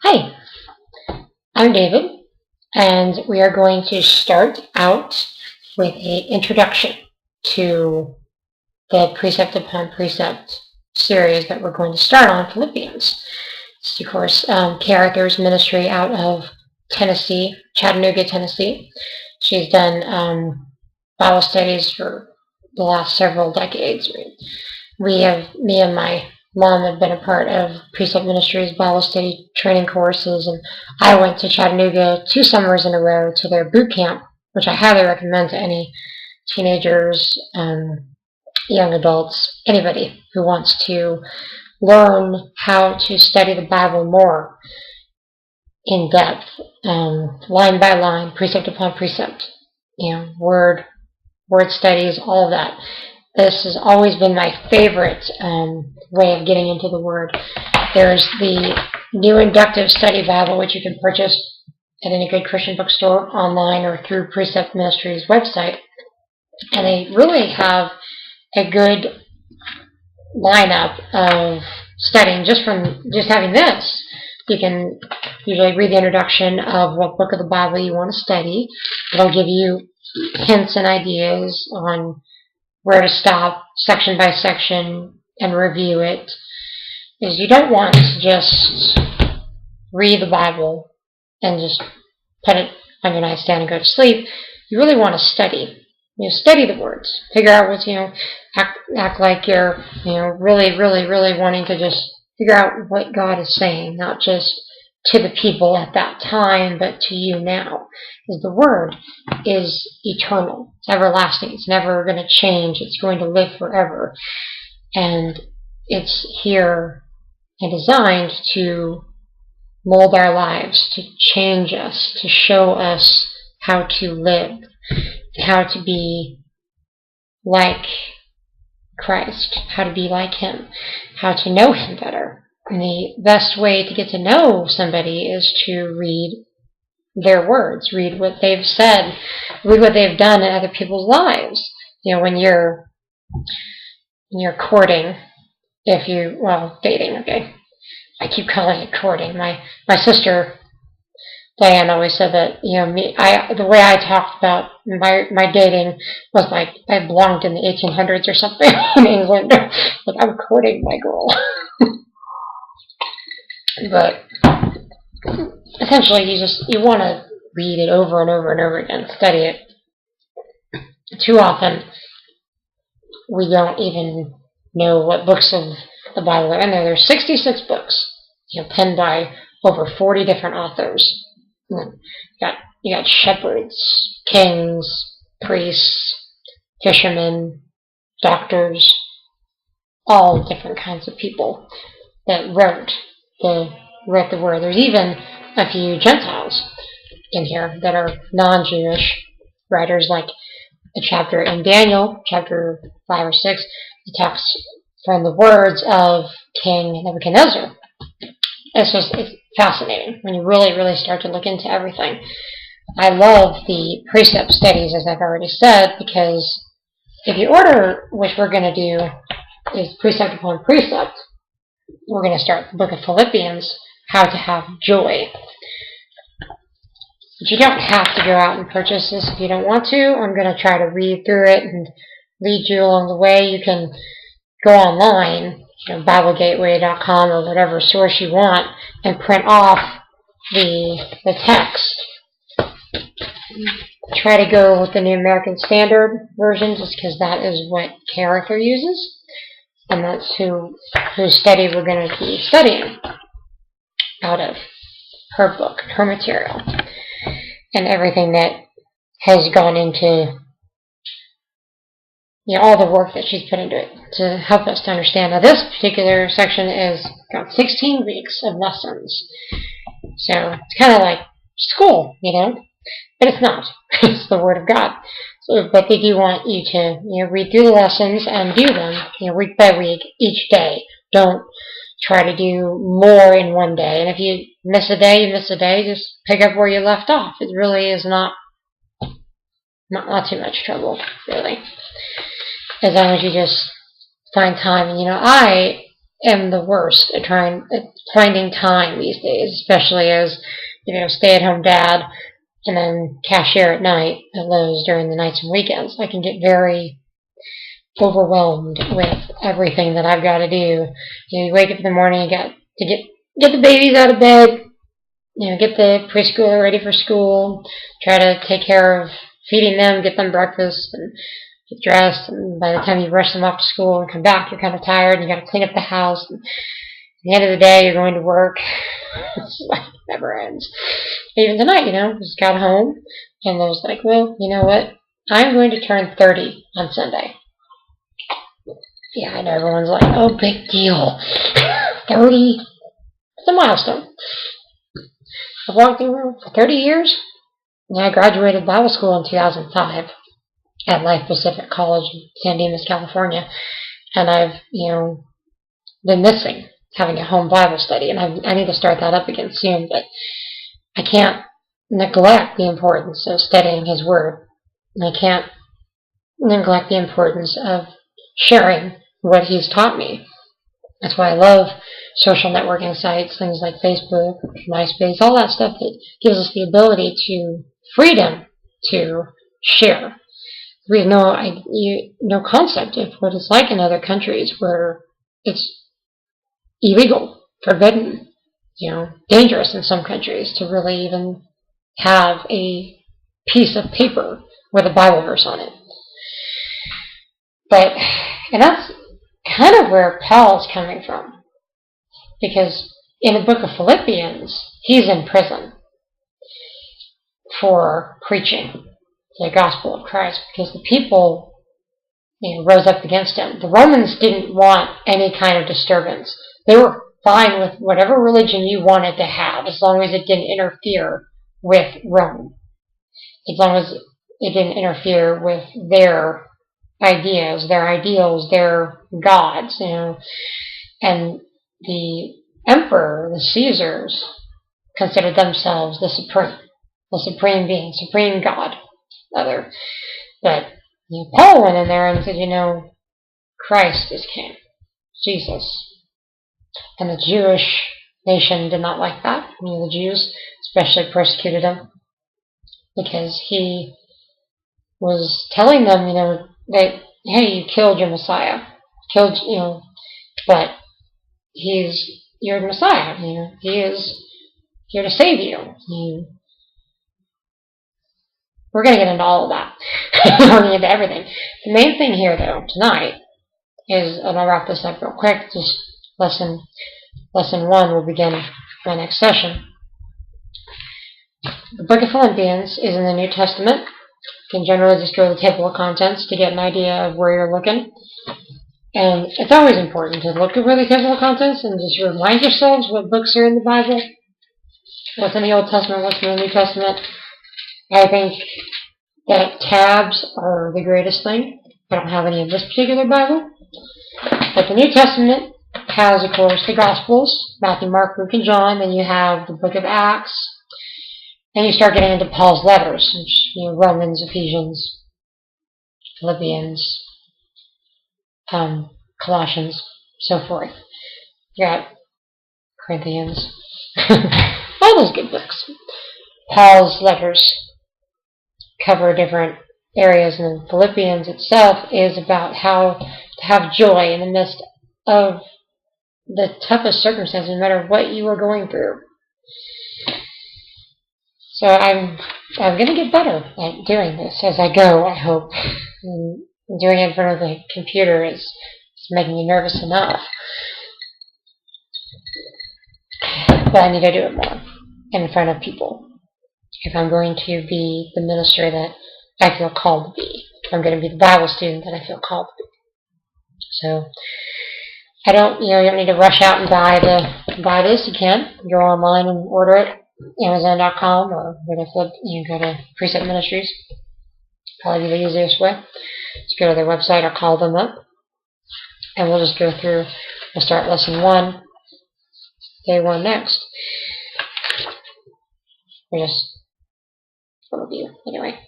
Hi, I'm David, and we are going to start out with an introduction to the Precept Upon Precept series that we're going to start on Philippians. It's, of course, Character's ministry out of Tennessee, Chattanooga, Tennessee. She's done Bible studies for the last several decades. Me and my mom have been a part of Precept Ministries Bible study training courses, and I went to Chattanooga 2 summers in a row to their boot camp, which I highly recommend to any teenagers, young adults, anybody who wants to learn how to study the Bible more in depth, line by line, precept upon precept, word studies, all of that. This has always been my favorite way of getting into the Word. There's the New Inductive Study Bible, which you can purchase at any good Christian bookstore, online, or through Precept Ministries' website. And they really have a good lineup of studying just having this. You can usually read the introduction of what book of the Bible you want to study. It'll give you hints and ideas on where to stop section by section and review it. Is you don't want to just read the Bible and just put it on your nightstand and go to sleep. You really want to study. Study the words. Figure out what's, act like you're, really, really, really wanting to just figure out what God is saying, not just to the people at that time, but to you now. Because the Word is eternal. It's everlasting. It's never going to change. It's going to live forever. And it's here and designed to mold our lives, to change us, to show us how to live, how to be like Christ, how to be like Him, how to know Him better. And the best way to get to know somebody is to read their words, read what they've said, read what they've done in other people's lives. When you're courting, dating, okay. I keep calling it courting. My sister Diane always said that, the way I talked about my dating was like I belonged in the 1800s or something in England. Like, I'm courting my girl. But essentially, you want to read it over and over and over again, study it. Too often, we don't even know what books of the Bible are in there. There's 66 books, penned by over 40 different authors. You got shepherds, kings, priests, fishermen, doctors, all different kinds of people that wrote the Word. There's even a few Gentiles in here that are non-Jewish writers, like the chapter in Daniel, chapter 5 or 6, it talks from the words of King Nebuchadnezzar. It's fascinating when you really, really start to look into everything. I love the precept studies, as I've already said, because if you order, which we're going to do, is Precept Upon Precept, we're going to start the book of Philippians, how to have joy. But you don't have to go out and purchase this if you don't want to. I'm going to try to read through it and lead you along the way. You can go online, BibleGateway.com or whatever source you want, and print off the text. Try to go with the New American Standard Version, just because that is what Character uses. And that's whose study we're going to be studying out of her book, her material, and everything that has gone into, all the work that she's put into it to help us to understand. Now, this particular section is got 16 weeks of lessons. So it's kind of like school, but it's not. It's the Word of God. But they do want you to, read through the lessons and do them, week by week, each day. Don't try to do more in one day. And if you miss a day, you miss a day. Just pick up where you left off. It really is not too much trouble, really. As long as you just find time. And, I am the worst at finding time these days, especially as, stay-at-home dad and then cashier at night at Lowe's during the nights and weekends. I can get very overwhelmed with everything that I've got to do. You wake up in the morning, you got to get the babies out of bed, get the preschooler ready for school, try to take care of feeding them, get them breakfast, and get dressed, and by the time you rush them off to school and come back, you're kind of tired, and you got to clean up the house, and at the end of the day, you're going to work. It's like, it never ends. Even tonight, just got home, and I was like, well, you know what? I'm going to turn 30 on Sunday. Yeah, I know everyone's like, oh, big deal. 30? It's a milestone. I've walked through for 30 years, and I graduated Bible school in 2005 at Life Pacific College in San Dimas, California, and I've, been missing having a home Bible study, and I need to start that up again soon, but I can't neglect the importance of studying His Word, and I can't neglect the importance of sharing what He's taught me. That's why I love social networking sites, things like Facebook, MySpace, all that stuff that gives us the ability to freedom to share. We have no concept of what it's like in other countries where it's illegal, forbidden, dangerous in some countries to really even have a piece of paper with a Bible verse on it. And that's kind of where Paul's coming from. Because in the book of Philippians, he's in prison for preaching the gospel of Christ because the people rose up against him. The Romans didn't want any kind of disturbance. They were fine with whatever religion you wanted to have as long as it didn't interfere with Rome. As long as it didn't interfere with their ideas, their ideals, their gods, And the emperor, the Caesars, considered themselves the supreme being, supreme God, rather. But Paul went in there and said, Christ is king, Jesus. And the Jewish nation did not like that. The Jews especially persecuted him because he was telling them, that, hey, you killed your Messiah. But he's your Messiah. He is here to save you. We're going to get into all of that. We're going to get into everything. The main thing here, though, tonight is, and I'll wrap this up real quick, just lesson 1 will begin my next session. The book of Philippians is in the New Testament. You can generally just go to the table of contents to get an idea of where you're looking. And it's always important to look over the table of contents and just remind yourselves what books are in the Bible, what's in the Old Testament, what's in the New Testament. I think that tabs are the greatest thing. I don't have any in this particular Bible. But the New Testament has, of course, the Gospels, Matthew, Mark, Luke, and John. Then you have the book of Acts. And you start getting into Paul's letters, which, Romans, Ephesians, Philippians, Colossians, so forth. You got Corinthians, all those good books. Paul's letters cover different areas, and Philippians itself is about how to have joy in the midst of the toughest circumstances, no matter what you are going through. So I'm going to get better at doing this as I go, I hope. And doing it in front of the computer is making me nervous enough. But I need to do it more in front of people if I'm going to be the minister that I feel called to be. If I'm going to be the Bible student that I feel called to be. So you don't need to rush out and buy this. You can go online and order it. Amazon.com or go to Precept Ministries. Probably be the easiest way. Just go to their website or call them up. And we'll just go through. We'll start lesson 1, day 1 next. We're just overview. Anyway.